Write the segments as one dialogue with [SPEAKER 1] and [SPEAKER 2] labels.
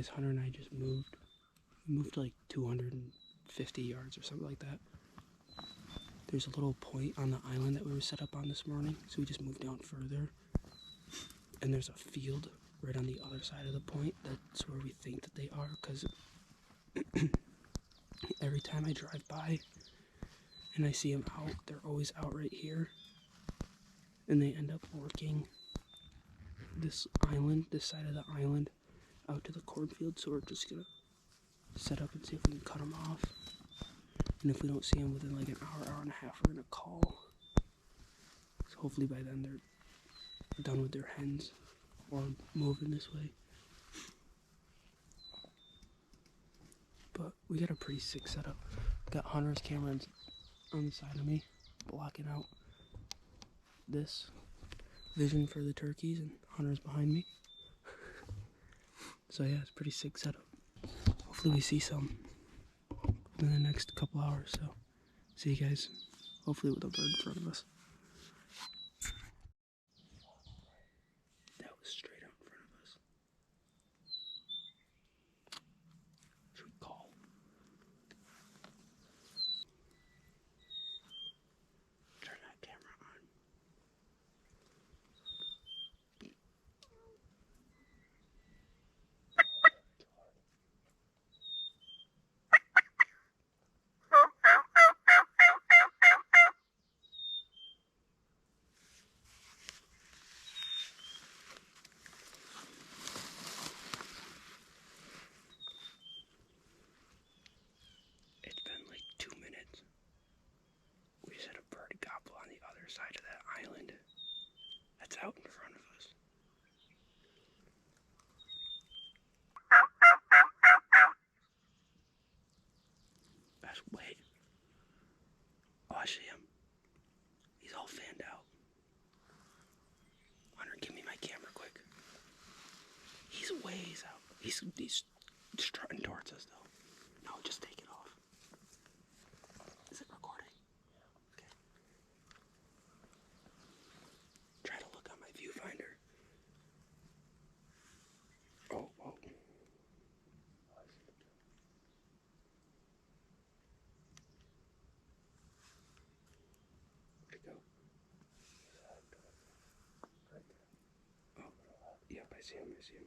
[SPEAKER 1] guys, Hunter and I just moved. We moved like 250 yards or something like that. There's a little point on the island that we were set up on this morning, so we just moved down further. And there's a field right on the other side of the point. That's where we think that they are, because every time I drive by and I see them out, they're always out right here. And they end up working this island, this side of the island, out to the cornfield. So we're just gonna set up and see if we can cut them off. And if we don't see them within like an hour, hour and a half, we're gonna call. So hopefully by then they're done with their hens or moving this way. But we got a pretty sick setup. Got Hunter's camera on the side of me, blocking out this vision for the turkeys, and Hunter's behind me. So yeah, it's a pretty sick setup. Hopefully we see some in the next couple hours. So see you guys, hopefully with a bird in front of us. That was straight out in front of us. Should we call? Turn that camera on. It's been like 2 minutes. We just had a bird gobble on the other side of that island. That's out in front of us. That's way. Oh, I see him. He's all fanned out. Hunter, give me my camera quick. He's ways out. He's strutting towards us though. No, just take it off. Is it recording? Okay. Try to look on my viewfinder. Oh, whoa. Where'd it go? Oh, yep, I see him, I see him.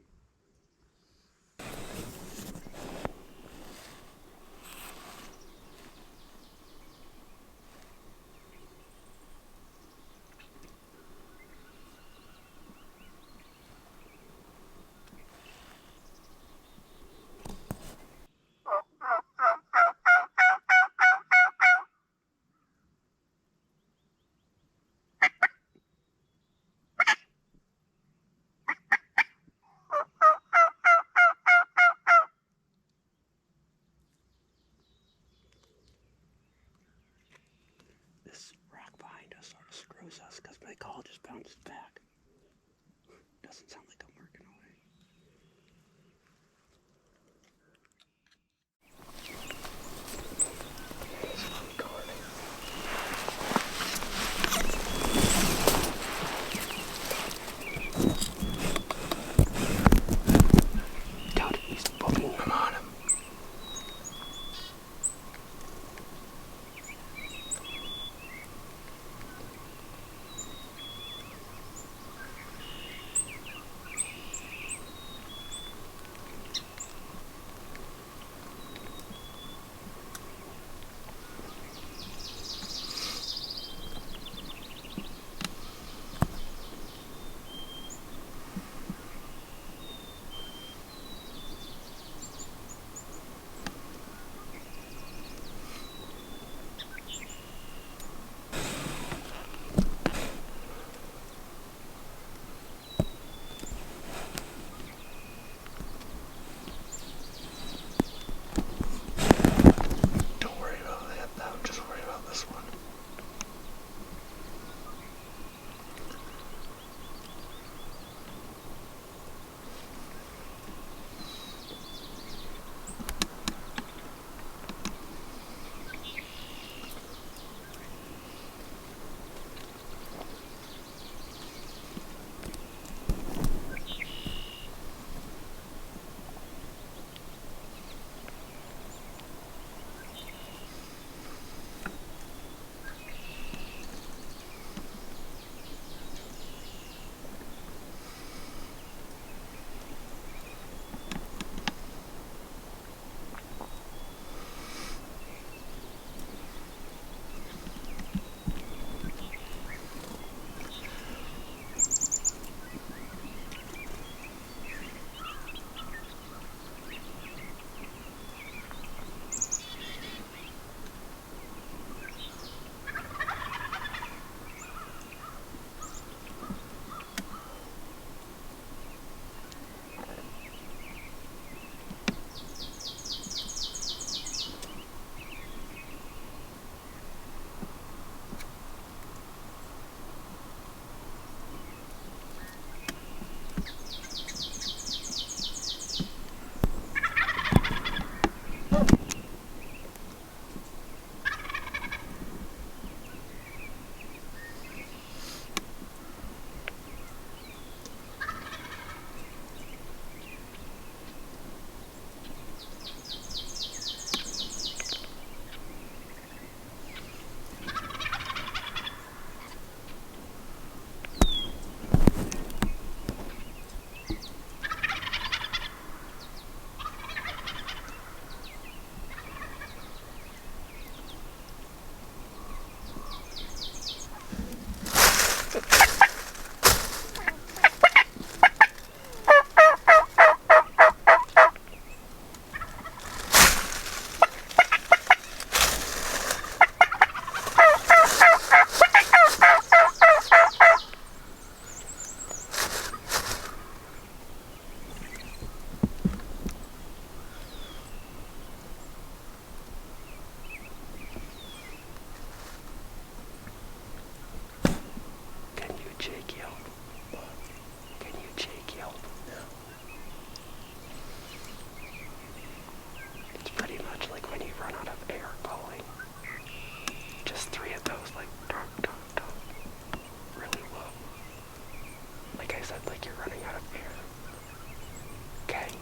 [SPEAKER 1] like you're running out of air. Okay?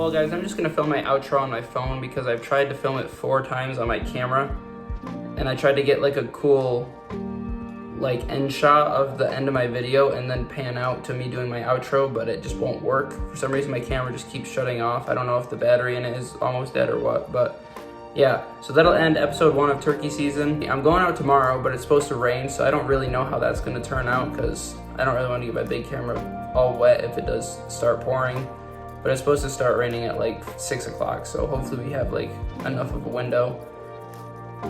[SPEAKER 1] Well guys, I'm just gonna film my outro on my phone because I've tried to film it 4 times on my camera, and I tried to get like a cool like end shot of the end of my video and then pan out to me doing my outro, but it just won't work. For some reason my camera just keeps shutting off. I don't know if the battery in it is almost dead or what, but yeah. So that'll end episode 1 of turkey season. I'm going out tomorrow, but it's supposed to rain, so I don't really know how that's gonna turn out because I don't really want to get my big camera all wet if it does start pouring. But it's supposed to start raining at like 6 o'clock, so hopefully we have like enough of a window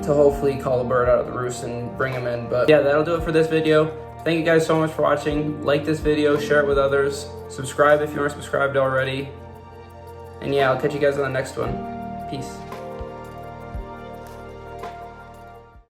[SPEAKER 1] to hopefully call a bird out of the roost and bring him in. But yeah, that'll do it for this video. Thank you guys so much for watching. Like this video, share it with others, subscribe if you aren't subscribed already. And yeah, I'll catch you guys on the next one. Peace.